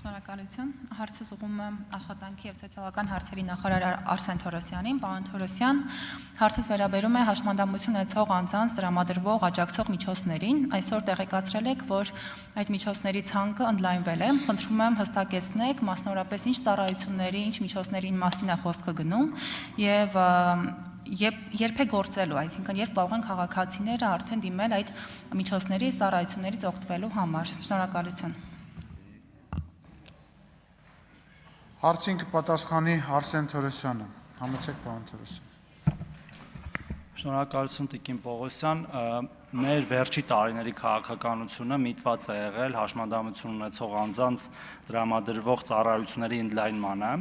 Շնորհակալություն։ Հարցս ուղղում եմ աշխատանքի և սոցիալական հարցերի նախարար Արսեն Թորոսյանին։ Պարոն Թորոսյան, հարցս վերաբերում է հաշմանդամություն ունեցող անձանց տրամադրվող աջակցող միջոցներին։ Այսօր տեղեկացրել եք, որ այդ միջոցների ցանկը ընդլայնվել է։ Խնդրում եմ հստակեցնեք, մասնավորապես ինչ ծառայությունների, ինչ միջոցների մասին է խոսքը գնում և երբ է գործելու, այսինքն երբ կարող են քաղաքացիները արդեն դիմել այդ միջոցների ծառայություններից օգտվելու համար։ Շնորհակալություն։ Հարցին կպատասխանի Արսեն Թորոսյանը։ Համեցեք, պարոն Թորոսյան։ Շնորհակալություն Տիկին Պողոսյան, մեր վերջի տարիների քաղաքականությունը միտված է եղել հաշմանդամություն ունեցող անձանց տրամադրվող ծառայությունների ընդլայնմանը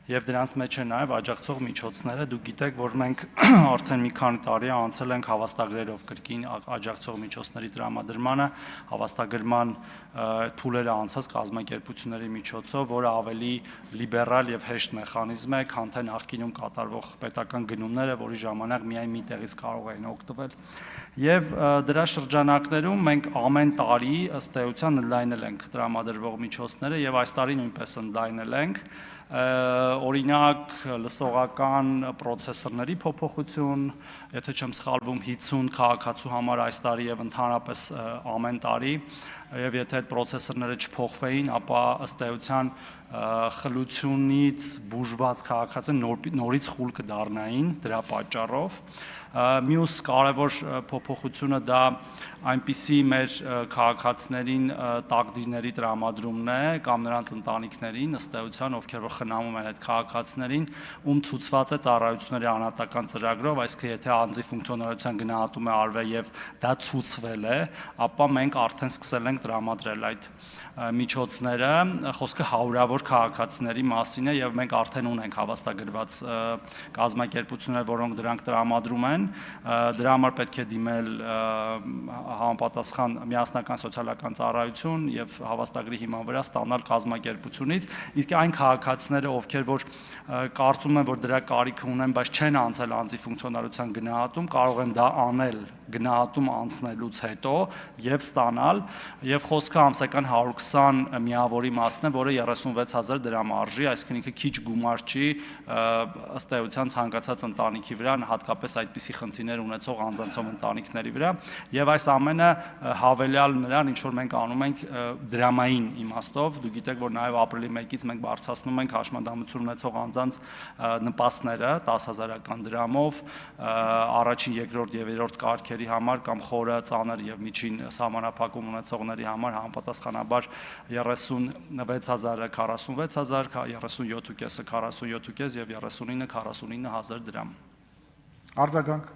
եւ դրանց մեջ է նաեւ աջակցող միջոցները։ Դուք գիտեք, որ մենք արդեն մի քանի տարի անցել ենք հավաստագրերով կրկին աջակցող միջոցների տրամադրմանը, հավաստագրման փուլերը անցած կազմակերպությունների միջոցով, որը ավելի լիբերալ եւ հեշտ մեխանիզմ է, քան թե նախկինում կատարվող պետական գնումները, որի ժամանակ միայն մի տեղից կարող էին օգտվել։ Եվ դրա շրջանակներում մենք ամեն տարի ըստ էության ընդլայնել ենք տրամադրվող միջոցները եւ այս տարի նույնպես ընդլայնել ենք։ Օրինակ լսողական պրոցեսորների փոփոխություն, եթե չեմ սխալվում 50 քաղաքացու համար այս տարի եւ ընդհանրապես ամեն տարի, եւ եթե այդ պրոցեսորները չփոխվեին, ապա ըստ էության խլությունից բուժված քաղաքացիները նորից խուլ կդառնային դրա պատճառով։ Մյուս կարևոր փոփոխությունը դա այնպիսի մեր քաղաքացիներին տակդիրների տրամադրումն է կամ նրանց ընտանիքներին, ըստ էության, ովքեր որ խնամում են այդ քաղաքացիներին, ում ցուցված է ծառայությունների անհատական ծրագրով, այսինքն եթե անձի ֆունկցիոնալության գնահատում է արվել եւ դա ցուցվել է, ապա մենք արդեն սկսել ենք տրամադրել այդ միջոցները, խոսքը հարյուրավոր քաղաքացիների մասին է եւ մենք արդեն ունենք հավաստագրված կազմակերպություններ, որոնք դրանք տրամադրում են, դրա համար պետք է դիմել համապատասխան միասնական սոցիալական ծառայություն եւ հավաստագրի հիման վրա ստանալ կազմակերպությունից, իսկ այն քաղաքացիները, ովքեր որ կարծում են, որ դրա կարիքը ունեն, բայց չեն անցել անձի ֆունկցիոնալության գնահատում, կարող են դա անել գնահատում անցնելուց հետո եւ ստանալ եւ խոսքը ամսական 120 միավորի մասն է, որը 36000 դրամ արժի, այսինքն ինքը քիչ գումար չի ըստ էության ցանկացած ընտանիքի վրա, հատկապես այդպիսի խնդիրներ ունեցող անձանցով ընտանիքների վրա եւ այս ամենը հավելյալ նրան, ինչ որ մենք անում ենք դրամային իմաստով, դուք գիտեք, որ նաեւ ապրիլի 1-ից մենք բարձրացնում ենք հաշմանդամություն ունեցող անձանց նպաստները 10000-ական դրամով, առաջին, երկրորդ եւ երրորդ կարգերի համար կամ խորը, ծանր եւ միջին սահմանափակում ունեցողների համար համապատասխանաբար 36000-ը 46000, 37.5-ը 47.5 եւ 39-ը 49000 դրամ։ Արձագանք